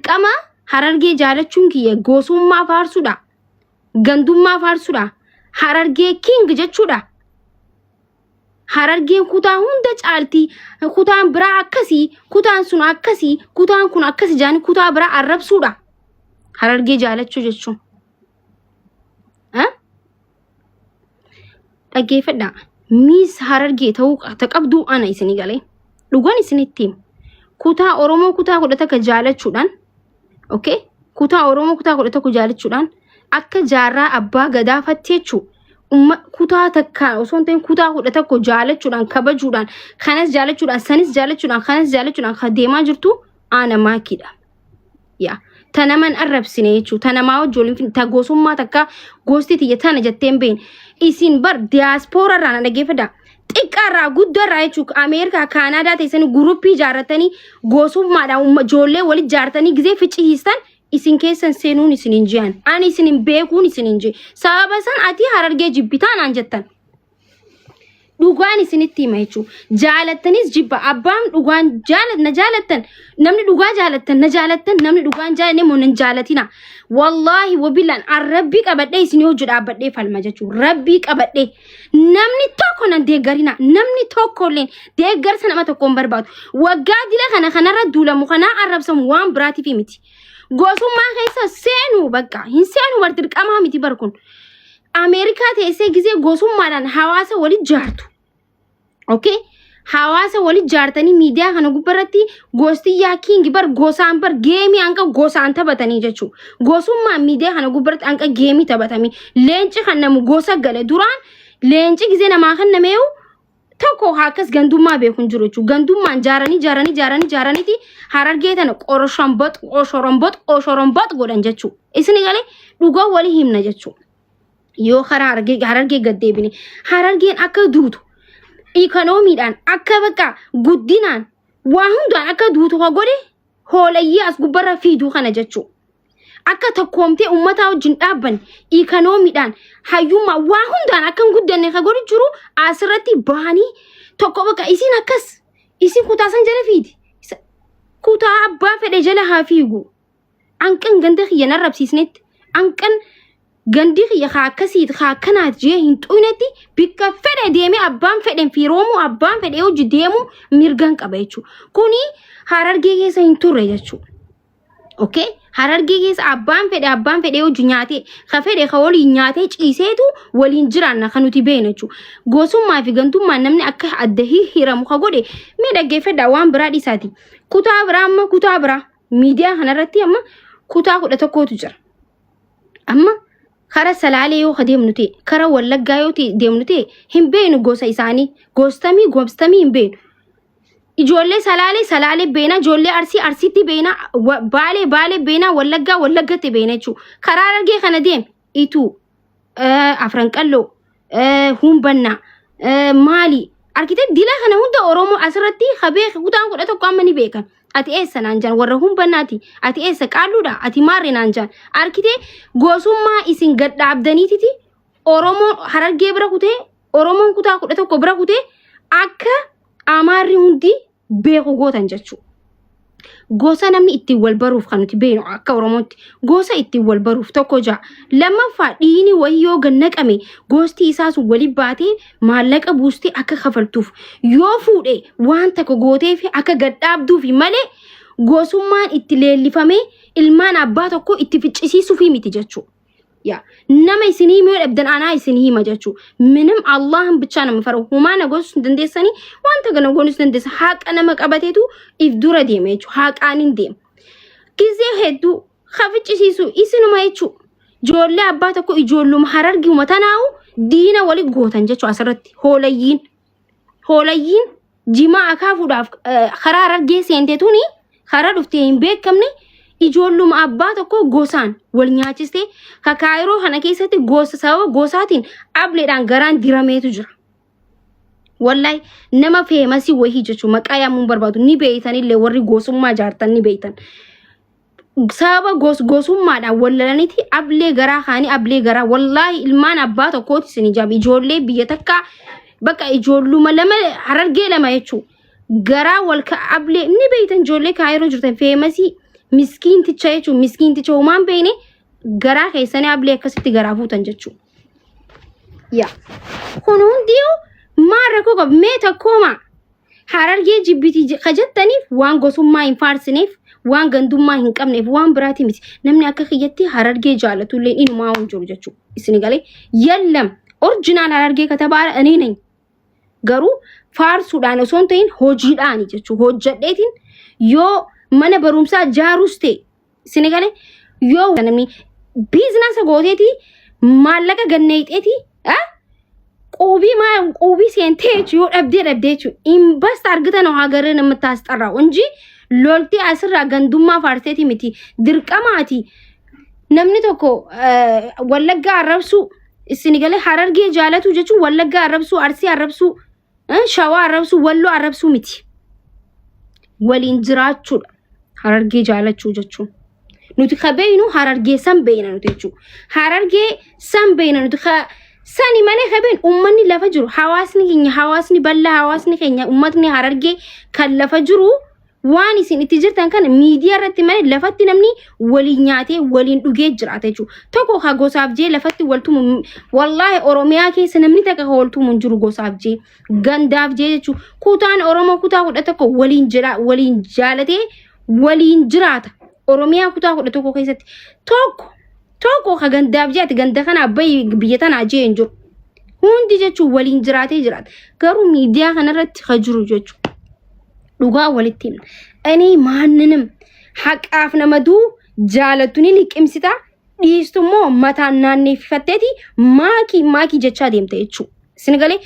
Qama Harargee jaalachuun kiyya goosummaa faarsudha. Gandummaa faarsudha. Harargee king jechuudha. Harargeen kutaa hunda caalti. Kutaan biraa akkasii, kutaan sun akkasii, kutaan kun akkasii jaani kutaa biraa arrabsuudha. Harargee jaalachuu jechuun. Dhaggeeffadhaa. Miis Harargee ta'uu qabdu ana isinii galee. Dhugaan isinitti himu. Kutaa Oromoo kutaa 11 jaalachuudhaan, okay? Kutaa Oromoo kutaa 11 jaalachuudhaan akka jaarraa abbaa gadaa fatteechuu kutaa takka osoo ta'in kutaa 11 jaalachuudhaan kabajuudhaan kanas jaalachuudhaan sanis jaalachuudhaan kanas jaalachuudhaan deemaa jirtu ana maakiidha. Yaa tanaman arrabsine jechuudha. Tanamaa wajjin ta goosummaa takka goosti tiyya tana jetteen been isin bar diaspora irraa dhaggeeffadhaa. Xiqqaarraa guddaarraa jechuudha. Ameerikaa Kaanaadaa teessanii guruppii ijaarratanii goosummaadhaan ijoollee walitti ijaarratanii gizee ficcihiistan isin keessan seenuun isin hin ji'an. Ani isin hin beekuun isin hin ji'e. Sababa san ati Harargee jibbitaan aan jettan. Dhugaan isinitti hima jechuudha. Jaalattanis jibba. Abbaan dhugaan na jaalattan. Namni dhugaa jaalattan na jaalattan. Namni dhugaan jaalanne moo nan jaalatina. Wallahi wabilaan Rabbii qabadhee isin hojii dhaabbadhee falma jechuudha. Rabbii qabadhee. Namni tokko nan deeggarina. Namni tokko illee deeggarsa nama tokkoon barbaadu. Waggaa dila kanarra duulamu kanaa arrabsamu waan biraatiif miti. Goosummaa keessa seenu bakka hin seenu bar dirqamaa miti bar kun. Ameerikaa teessee gizee goosummaadhaan hawaasa walitti jaartu. Okay? Hawaasa walitti jaartanii miidiyaa kana gubbarratti goostiyyaa kiingi bar goosaan bar geemii hanqa goosaan taphatanii jechuudha. Goosummaa miidiyaa kana gubbarratti hanqa geemii taphatanii leenci kan namu goosa gale duraan leenci gizee namaa kan nameeyu tokko akkas gandummaa beekun jiru jechuudha. Gandummaan jaaraniiti Harargee tana qoshorombot godhan jechuudha. Isin galee dhugaa walii himna jechuudha. Yoo karaa Harargee gaddeebine Harargeen akka duutu ikoonomiidhaan akka bakka guddinaan waa hundaan akka duutu godhe hoolayyi as gubbarra fiiduu kana jechuudha. Akka tokkoomtee uummataa wajjin dhaabban ikoonomiidhaan hayyummaa waa hundaan akka hin guddanne ka godhu jiru asirratti bahanii tokko bakka isin akkas isin kutaa san jala fiidi. Kutaa abbaa fedhe jala haa fiigu. Anqan ganda kiyya narrabsiisnetti anqan gandi kiyya akkasiit akkanaat jee hin xunetti bikka fedhe deemee abbaan fedhen firoomu abbaan fedhe hojii deemu mirgan qaba jechuudha. Kuni Harargee keessa hin turre jechuudha. Okay? Harargee keessa abbaan fedhe hojii nyaatee ka fedhe ka waliin nyaatee ciiseetu waliin jiraanna kan nuti beeknu jechuudha. Goosummaa fi gantummaan namni akka adda hiramu ka godhe mee dhaggeeffadhaa waan biraa dhiisaati. Kutaa biraa miidiyaa kanarratti amma kutaa 11tu jira. Amma kara Salaalee yoo deemnu ta'e kara Wallaggaa yoo deemnu ta'e hin beeknu gosa isaanii goostamii hin beeknu. Ijoollee Salaalee beena ijoollee Arsiitti beena Baalee beena Wallaggatti beena jechuudha. Karaa Harargee kana deem Ituu Afranqalloo Humbannaa maali arkitee dila kana hunda Oromoo asirratti habee kutaan 11 amma ni beekan. Ati eessa naan jaan warra Humbannaati. Ati eessa Qaalluudha. Ati maarree naan jaan arkitee goosummaa isin gad dhaabdaniititi Oromoo Harargee bira kutee Oromoon kutaa 11 bira kutee akka Amaarri hundi beeku gootan jechuudha. Gosa namni ittiin wal baruuf kan nuti beeknu akka Oromootti gosa ittiin wal baruuf tokko jaa. Lammaffaa dhiini wayii yoo gannaqame gosti isaa sun wali baatee maallaqa buustee akka kafaltuuf yoo fuudhee waan takka gootee fi akka gad dhaabduuf malee gosummaan itti leellifamee ilmaan abbaa tokko itti ficcisiisuuf miti jechuudha. Ya nama isinii mi'oo dhabdan anaa isinii hima jechuudha. Minim Allahan bichaa nama faru humaa nagoos dandeessanii wanta gana goonus dandeessa haqa nama qabateetu if dura deema jechuudha. Haqaanin deema. Gizee hedduu kaficcisiisu isinuma jechuudha. Ijoollee abbaa tokko ijoolluma Harargee uummatanaa'u diina wali gootan jechuudha asirratti hoolayyiin jimaa akaafuudhaaf karaa Harargee seenteetuni karaa dhuftee hin beekamne ijoolluma abbaa tokko gosaan wal nyaachiste Kaayiroo kana keessatti sababa gosaatiin ableedhaan garaan dirameetu jira. Wallahi nama feemasii wayii jechuun maqaa yaamuun barbaadu ni beeytanillee warri gosummaa jaartan ni beeytan. Sababa gosummaadhaan wallalaniiti ablee garaa kaanii ablee garaa wallahi ilmaan abbaa tokkooti isin ijaabi ijoollee biyya takka bakka ijoolluma lama Harargee lama jechuudha. Garaa wal ka ablee ni beeytan ijoollee Kaayiroo jirtan feemasii miskiinticha jechuun miskiinticha homaan beekne garaa keessanii ablee akkasitti garaa fuutan jechuudha. Yaa kun hundiyuu maal rakkoo qabu mee takkooma Harargee jibbiti kajattaniif waan gosummaa hin faarsineef waan gandummaa hin qabneef waan biraati miti namni akka kiyyatti Harargee jaalatullee inumaa hin jiru jechuudha. Isin galee yallam orjinaal Harargee katabaara ani nani garuu faarsuudhaan osoo hin ta'in hojiidhaan jechuudha. Hojjadheetiin yoo mana barumsaa jaarus ta'e isin galee yoo namni biizinasa gooteeti maallaqa ganneexeeti qubii seentee yoo dhabdee jechuudha. Invest argatan hagarii namatti taasisarraa onji loltii asirraa gandummaa faarseeti miti dirqamaati. Namni tokko Wallaggaa arrabsuu isin galee Harargee jaalatu jechuun Wallaggaa arrabsuu Arsii arrabsuu Shawaa arrabsuu Walloo arrabsuu miti. Waliin jiraachuudha Harargee jaalachuu jechuun. Nuti kabeeynu Harargee san beeyna nuti jechuudha. Harargee san beeyna nuti sani malee kabeen ummanni lafa jiru hawaasni keenya hawaasni bal'aa hawaasni keenya ummatni Harargee kan lafa jiru waan isin itti jirtan kana miidiyaa irratti malee lafatti namni waliin nyaatee waliin dhugee jiraata jechuudha. Tokko ka gosaaf jee lafatti waltumu wallahi Oromiyaa keessa namni takka waltumu hin jiru gosaaf jee gandaaf jee jechuudha. Kutaan Oromoo kutaa kudha tokko waliin jaalatee waliin jiraata. Oromiyaa kutaa kudha tokko keessatti tokko ka gandaaf jeeti ganda kana abbayi biyya tanaa jee hin jiru. Hundi jechuun waliin jiraatee jiraata. Garuu miidiyaa kanarratti ka jiru jechuudha. Dhugaa walitti himna. Ani maanninam haqaaf namaduu jaalatu ni liqimsita dhiistummoo mataan naanneeffatteeti maakii jechaa deemta jechuudha. Isin galee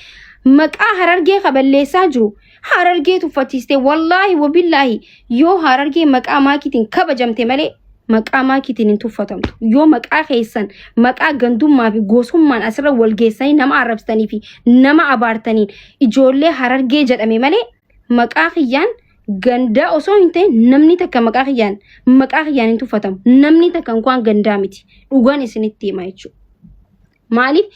maqaa Harargee kaballeessaa jiru. Harargee tuffachiistee wallaahi wabillaahi yoo Harargee maqaa maakiitiin kabajamte malee maqaa maakiitiin hin tuffatamtu. Yoo maqaa keessan maqaa gandummaa fi gosummaan asirra wal geessanii nama arrabsitanii fi nama abaartaniin ijoollee Harargee jedhame malee maqaa kiyyaan gandaa osoo hin ta'in namni takka maqaa kiyyaan hin tuffatamu. Namni takka inkwaan gandaa miti. Dhugaan isinitti hima jechuudha. Maaliif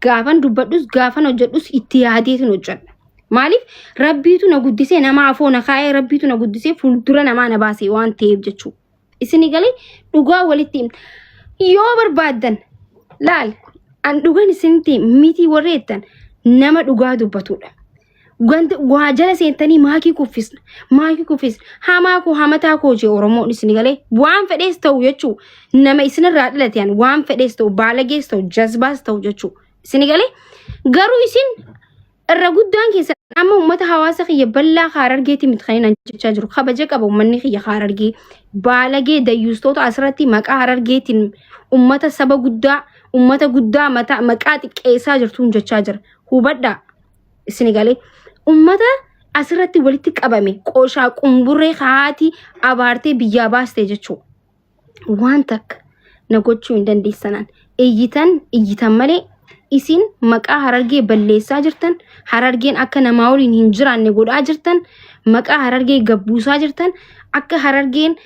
gaafan dubbadhus gaafan hojjedhus itti yaadeetiin hojjedha. Maaliif rabbiitu na guddisee nama afoo na kaa'ee rabbiitu na guddisee fuuldura namaa na baasee waan ta'eef jechuudha. Isin galee dhugaa walitti himna. Yoo barbaaddan laal an dhugaan isinitti miti warreettan nama dhugaa dubbatudha. Waa jala seentanii maakii kuffisna hamaa koo hamataa koo jee Oromoon isin galee waan fedhees ta'u jechuudha. Nama isinirraa dhalateen waan fedhees ta'u baalagees ta'u jazbaas ta'u jechuudha. Isin galee garuu isin irra guddaan keessa amma uummata hawaasa kiyya bal'aa Harargeetti miti kan jechaa jiru. Kabaja qaba uummanni kiyya Harargee baalagee dayyuustoota asirratti maqaa Harargeetiin uummata saba guddaa uummata guddaa maqaa xiqqeessaa jirtuun jechaa jira. Hubadhaa isin galee ummata asirratti walitti qabame qooshaa qumburree haati abaartee biyyaa baaste jechuudha. Waan takka na gochuu hin dandeessanaan iyyitan malee isin maqaa Harargee balleessaa jirtan Harargeen akka namaa waliin hin jiraanne godhaa jirtan maqaa Harargee gabbuusaa jirtan akka Harargeen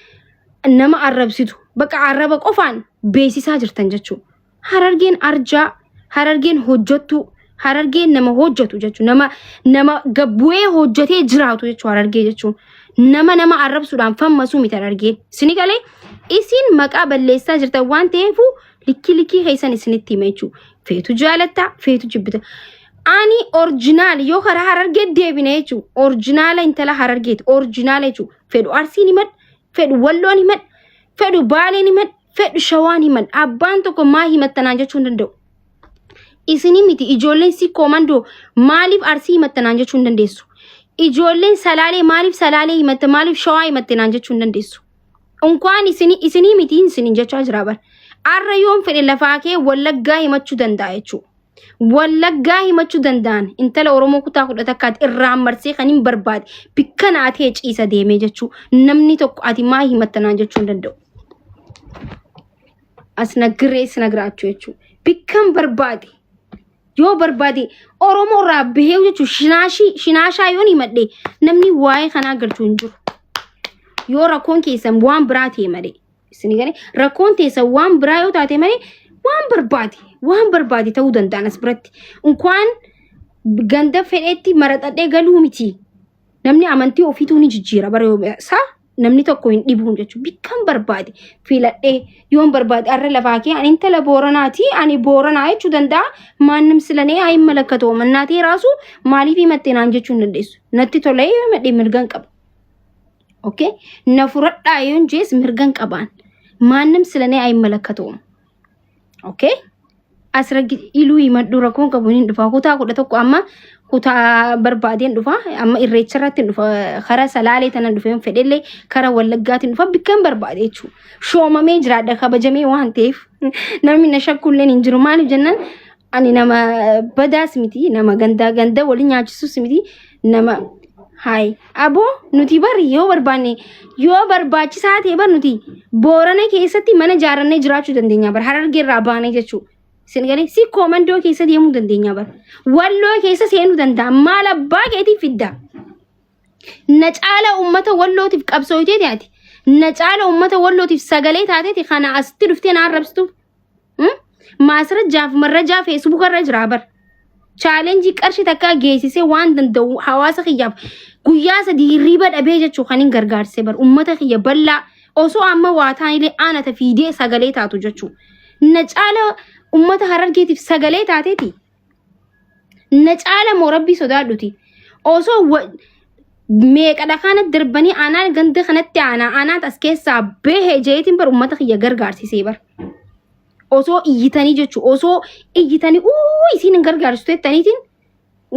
nama arrabsitu bakka arraba qofaan beesisaa jirtan jechuudha. Harargeen arjaa Harargeen hojjattu Harargeen nama hojjetu jechuudha. Nama gabbu'ee hojjetee jiraatu jechuudha Harargee jechuudha. Nama arrabsuudhaan fammasuu miti Harargeen. Isin galee isin maqaa balleessaa jirtan waan ta'eefu likki keessan isinitti hima jechuudha. Feetu jaalatta, feetu jibbita. Ani orjinaal yoo karaa Harargee deebine jechuudha. Orjinaala intala Harargeeti. Orjinaala jechuudha. Fedhu Arsiin himadha, fedhu Walloon himadha, fedhu Baaleen himadha, fedhu Shawaan himadha. Abbaan tokko maa himattanaan jechuu hin danda'u. Isini miti ijoolleen si komando maaliif Arsii himattanaan jechuu hin dandeessu. Ijoolleen Salaalee maaliif Salaalee himatta maaliif Shawaa himattanaan jechuu hin dandeessu. Unkwaan isinii miti isiniin jechaa jira bar. Arra yoon fedhe lafaa kee Wallaggaa himachuu danda'a jechuudha. Wallaggaa himachuu danda'an intala Oromoo kutaa kudha takkaatti irraan marsee kan hin barbaade bikka naatee ciisa deemee jechuudha. Namni tokko ati maa himattanaan jechuu hin danda'u. As nagree nagraachuu jechuudha. Bikkan barbaade. Yoo barbaade Oromoo irraa bahee jechuudha shinaashaa yoon himadhe namni waa'ee kanaa galchuu hin jiru. Yoo rakkoon keessan waan biraa ta'e malee isin galee rakkoon teessan waan biraa yoo taate malee waan barbaade ta'uu danda'an as biratti. Unkwaan ganda fedheetti maraxadhee galuu miti. Namni amantii ofiituu ni jijjiira bara yoo namni tokko hin dhibuun jechuudha. Bikkan barbaade filadhee yoon barbaade arra lafaa kee ani intala Booranaati ani Booranaa jechuu danda'a. Maannim silanee ayin malakkatoo mannaatee raasu maaliif himattee naan jechuu hin dandeessu. Natti tolee madhee mirgan qaba. Okay? Na furadhaa yoon jees mirgan qabaan. Maannim silanee ayin malakkatoo. Okay? Asirratti iluu himadhu rakkoon qabu hin dhufa. Kutaa kudha tokko amma kutaa barbaadeen dhufa. Amma irreecha irratti dhufa. Kara salaalee tanan dhufa. Fedhellee kara wallaggaatiin dhufa. Bikkan barbaade jechuudha. Shoomamee jiraadha kabajamee waan ta'eef. Namni na shakkulleen hin jiru. Maaliif jennaan ani nama badaas miti. Nama ganda waliin nyaachisus miti. Nama hayi aboo nuti bari yoo barbaanne yoo barbaachisaa ta'e bar nuti Boorana keessatti mana ijaarannee jiraachuu dandeenya bar Harargee irraa baanee jechuudha. Senegalee si komandoo keessa deemuu dandeenya bar. Walloo keessa seenuu danda'a. Maal abbaa keetiif fidda. Na caala uummata wallootiif qabsooyitee taate. Na caala uummata wallootiif sagalee taateeti kana asitti dhuftee na arrabsitu. Maasirajjaaf marrajaa feesbuuk irra jira bar. Challenge qarshii takka geessisee waan danda'u hawaasa kiyyaaf guyyaa sadii riba dhabee jechuu kan hin gargaarsee bar. Uummata kiyya bal'aa osoo amma waa taanilee aanata fiidee sagalee taatu jechuu. Na caala ummata Harargeetiif sagalee taateeti. Na caala moo rabbii sodaadhuti. Osoo meeqadha kana darbanii aanaan ganda kanatti aanaat as keessaa bahee jeetiin bar ummata kiyya gargaarsisee bar. Osoo iyyitanii jechuu osoo iyyitanii isiin hin gargaarsitu jettaniitiin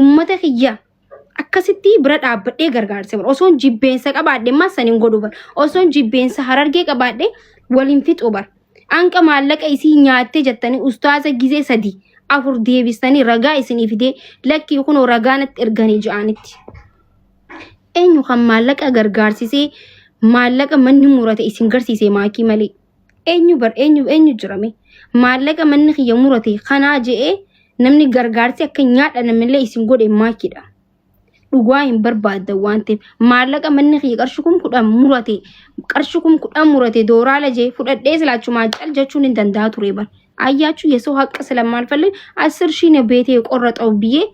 ummata kiyya akkasitti bira dhaabbadhee gargaarsee bar. Osoo jibbeensa qabaadhe maasaniin godhu bar. Osoo jibbeensa Harargee qabaadhe waliin fixu bar. Anqa maallaqa isii nyaattee jettanii ustaaza gizee 3-4 deebistanii ragaa isinii fidee lakkii kunoo ragaanatti erganii ja'anitti. Eenyu kan maallaqa gargaarsisee maallaqa manni murate isin garsiisee maakii malee. Eenyu jirame. Maallaqa manni kiyya murate kanaa je'ee namni gargaarsi akka nyaadha namillee isin godhe maakiidha. Dhugaa hin barbaadda waan ta'eef maallaqa manni kiyya qarshikum 10 murate dooraala jee fudhadhee silaachumaa cal jechuun hin danda'a ture bar. Ayyaachuu yesoo haqqa silammaal falle 10,000 beetee qorra xawu biyyee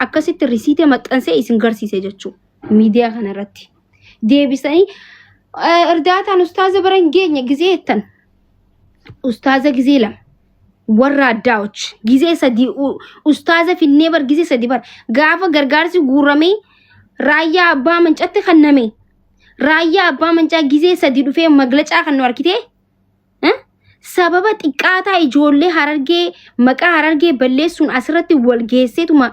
akkasitti risiitee maxxansee isin garsiise jechuudha. Miidiyaa kanarratti. Deebisanii irdaataan ustaaza baran geenya gizee jettan. Ustaaza gizee 2. Warra addaa'och gizee 3 ustaaza finnee bar gizee 3 bar. Gaafa gargaarsi guuramee raayyaa abbaa mancaatti kanname. Raayyaa abbaa mancaa gizee 3 dhufee maglacaa kan nu arkitee. Sababa xiqqaataa ijoollee Harargee maqaa Harargee balleessuun asirratti wal geesseetuma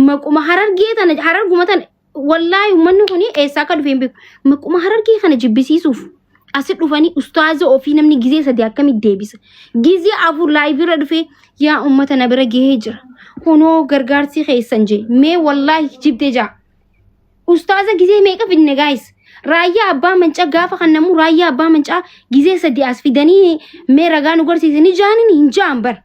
maquma Hararguma tana wallaahi uummanni kun eessaa akka dhufeen beeku. Maquma Harargee kana jibbisiisuuf asit dhufanii ustaaza ofii namni gizee 3 akkamitti deebisa. Gizee 4 laayivira dhufee yaa uummata na bira gahee jira. Kunoo gargaarsi keessan jee mee wallaahi jibdee jaa. Ustaaza gizee meeqa finne gaayis. Raayyaa abbaa mancaa gaafa kan namu raayyaa abbaa mancaa gizee 3 as fidanii mee ragaa nu garsiisanii jaanin hin jaan bar.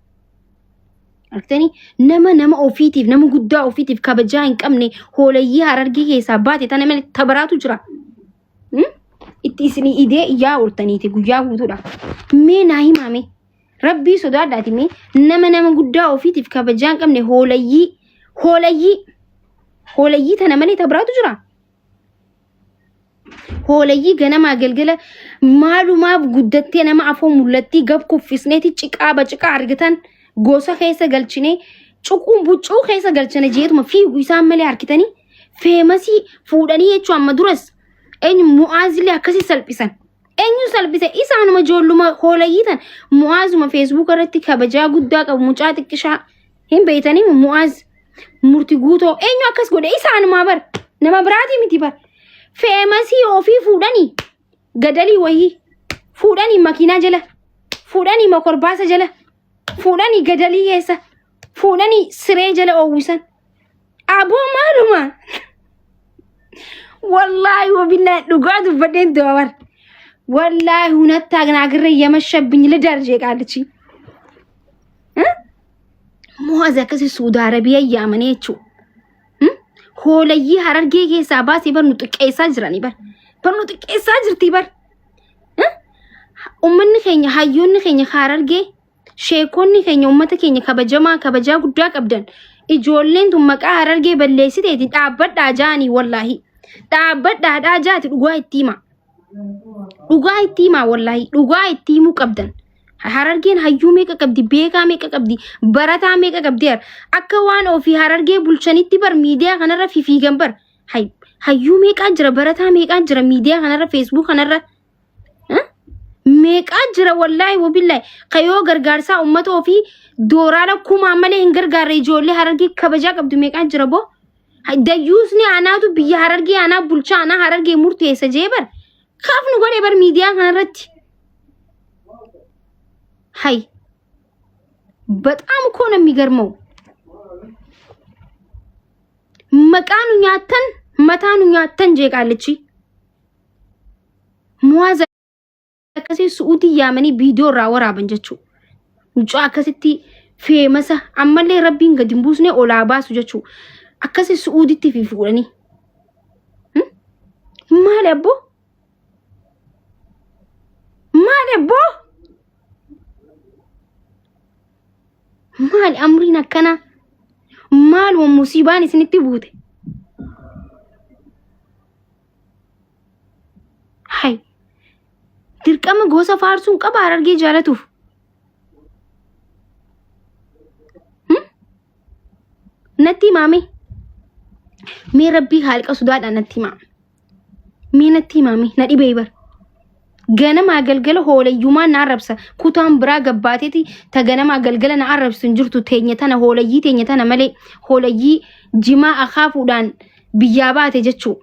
Argitanii nama ofiitiif nama guddaa ofiitiif kabajaa hin qabne hooleyyii Harargee keessaa baate tana malee tabaraatu jira. Itti isinii idee iyyaa ooltaniiti guyyaa guutuudha. Mee naa himaame rabbii sodaadhaati mee nama guddaa ofiitiif kabajaa hin qabne hooleyyii tana malee tabaraatu jira. Hooleyyii ganamaa galgala maalumaaf guddattee nama afoo mul'attii gab kuffisneeti ciqaa argatan gosa keessa galchine cuquun buccuu keessa galchine jeetuma fiigu isaan malee harkitanii feemasii fuudhanii jechuu amma duras eenyu mu'aazillee akkasii salphisan. Eenyu salphise isaanuma ijoolluma hooleyyii tan mu'aazuma feesbuuk irratti kabajaa guddaa qabu mucaa xiqqishaa hin beeytanii mu'aaz murti guutoo eenyu akkas godhe isaanuma bar nama biraatii miti bar. Feemasii ofii fuudhanii gadalii wayii fuudhanii makiinaa jala fuudhanii makorbaasa jala fuudhanii gadalii keessa fuudhanii siree jala oowwisan. Aboo maaluma wallaahi wabillahi dhugaa dubbadheen doobar wallaahi hunattaa ganaagirra yamashabbiኝ ልደር ቃልቺ ሙአዝ akkasi Suudi Arabiyaa yaamanii jechuudha. Hooleyyii Harargee keessaa baasee bar nu xiqqeessaa jiranii bar. Bar nu xiqqeessaa jirtii bar. Uummanni keenya hayyoonni keenya Harargee sheekonni keenya uummata keenya kabajaa guddaa qabdan. Ijoolleen tun maqaa Harargee balleessiteeti dhaabbadhaa jaanii wallaahi. Dhaabbadhaa jaati dhugaa itti hima. dhugaa itti himaa wallahi dhugaa itti himuu qabdan. Harargeen hayyuu meeqa qabdi beekaa meeqa qabdi barataa meeqa qabdi akka waan ofii Harargee bulchanitti bar miidiyaa kanarra fiigan bar hayyuu meeqaa jira barataa meeqaa jira miidiyaa kanarra Facebook kanarra meeqaa jira wallahi wabillahi kayoo gargaarsaa ummata ofii dooraala kumaa malee hin gargaarre ijoollee Harargee kabajaa qabdu meeqaa jira boo dayyuusni anaatu biyya Harargee anaa bulchaa anaa Harargee murteessa jee bar kaafnu godhe bar miidiyaa kanarratti hay በጣም እኮ ነው የሚገርመው መቃኑ ያተን መታኑ ያተን ጀቃለች ሙዋዘ ከሴ ሱኡዲ ያመኒ ቪዲዮ ራወራ በንጀቹ እንጫ ከስቲ ፌመሳ አመለ ረቢን ገድምቡስኔ ኦላባሱ ጀቹ አከሴ ሱኡዲ ቲፊፉኒ ማለቦ maal amriin akkana maal wa musiibaan isinitti buute hay dirqama gosa faarsuun qaba Harargee jaalatuuf natti maame mee rabbii haaliqa sudaadhaan natti maame mee natti maame na dhibee bar ganama galgala hooleyyumaa na arrabsa kutaan biraa gabbaateeti ta ganama galgala na arrabsun jirtu teenya tana hooleyyii teenya tana malee hooleyyii jimaa akaafuudhaan biyyaa baate jechuu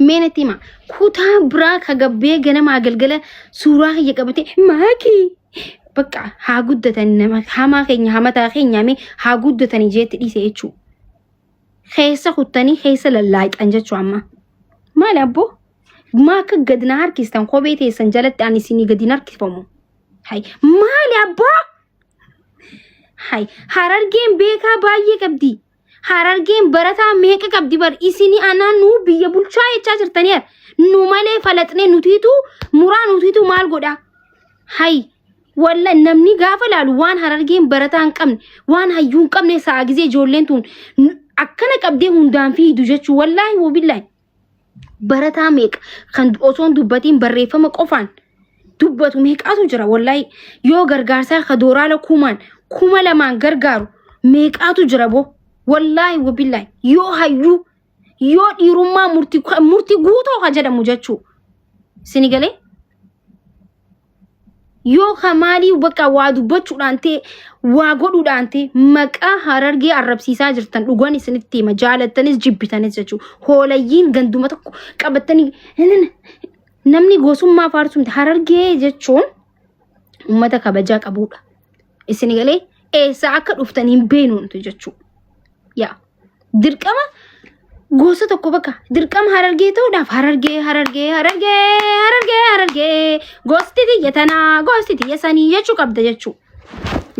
meenatti hima kutaan biraa ka gabbee ganama galgala suuraa kiyya qabate maaki bakka haa guddatan nama hamaa keenya hamataa keenya mee haa guddatanii jeetti dhiise jechuu خيسة خطني خيسة للايك أنجتشو عما ما لابو ما كقدنا هركستان خوبيتي سنجلت يعني سيني قدنا هركفمو هاي ما لابو هاي هرارجين بيكا باية كبدي هرارجين برتا ميكا كبدي بار إسيني أنا نو بيا بولشاي تشاجر تانير نو مالي فلتني نوتيتو مرا نوتيتو مال قدا هاي ولا نمني غافل وان هرارجين برتا انقمن وان هيون قمني ساقزي جولين تون akkana qabdee hundaan fiidu jechuu wallahi wabillahi barataa meeqa kan osoon dubbatiin barreeffama qofaan dubbatu meeqaatu jira wallahi yoo gargaarsaa ka dooraala kuma lamaan gargaaru meeqaatu jira boo wallahi wabillahi yoo hayyuu yoo dhiirummaa murtii guutoo ka jedhamu jechuu sinigalee yoo kamaali bakka waa dubbachuudhaan ta'e waa godhuudhaan ta'e maqaa Harargee arrabsiisaa jirtan dhugaan isinitti hima jaalattanis jibbitanis jechuudha hoolayyiin ganduma tokko qabatanii namni gosummaa faarsumti Harargee jechuun ummata kabajaa qabudha isin galee eessa akka dhuftanii hin beenuuntu jechuudha yaa dirqama gosa tokko bakka dirqama Harargee ta'uudhaaf Harargee gosti tiyya sanii jechuu qabda jechuu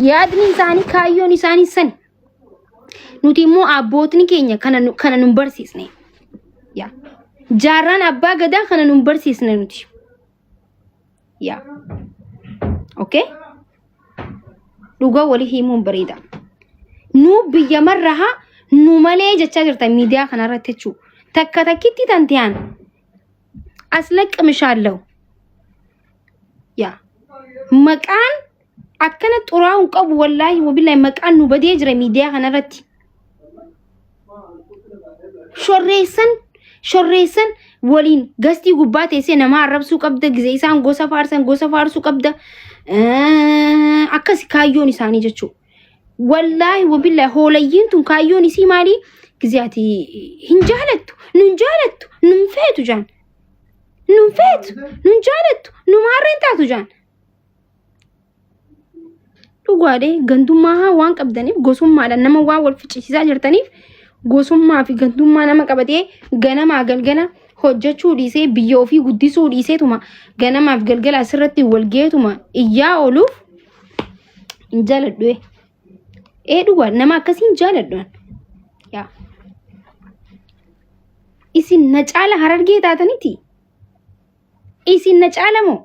yaadni isaanii kaayyoon isaanii sani nuti immoo abbootni keenya kana nun barsiisne yaa jaarraan abbaa gadaa kana nun barsiisne nuti yaa okay dhugaa walii himuun bareeda nu biyya marraha nu malee jechaa jirta miidiyaa kanarratti jechuu takka takkitti tantiyaan aslaqmishaalaw yaa maqaan akkana xuraa'uun qabu wallahi wabillahi maqaan nu badee jira miidiyaa kanarratti shorreessan waliin gastii gubbaa teessee nama arrabsuu qabda gizee isaan gosa faarsuu qabda akkas kaayyoon isaanii jechuu wallahi wabillahi hoolayyiin tun kaayyoon isii maali gizeati hin jaalattu nun feetu jaan nun jaalattu nu maarreen taatu jaan dhugaadhe gandummaa waan qabdaniif gosummaadhaan nama waan wal ficcisiisaa jirtaniif gosummaa fi gandummaa nama qabatee ganamaa galgala hojjechuu dhiisee biyya ofii guddisuu dhiiseetuma ganamaaf galgala asirratti wal geetuma iyyaa ooluuf hin jaaladhu dhugaa nama akkasiin jaaladhu yaa isin na caala Harargee taataniiti isin na caala moo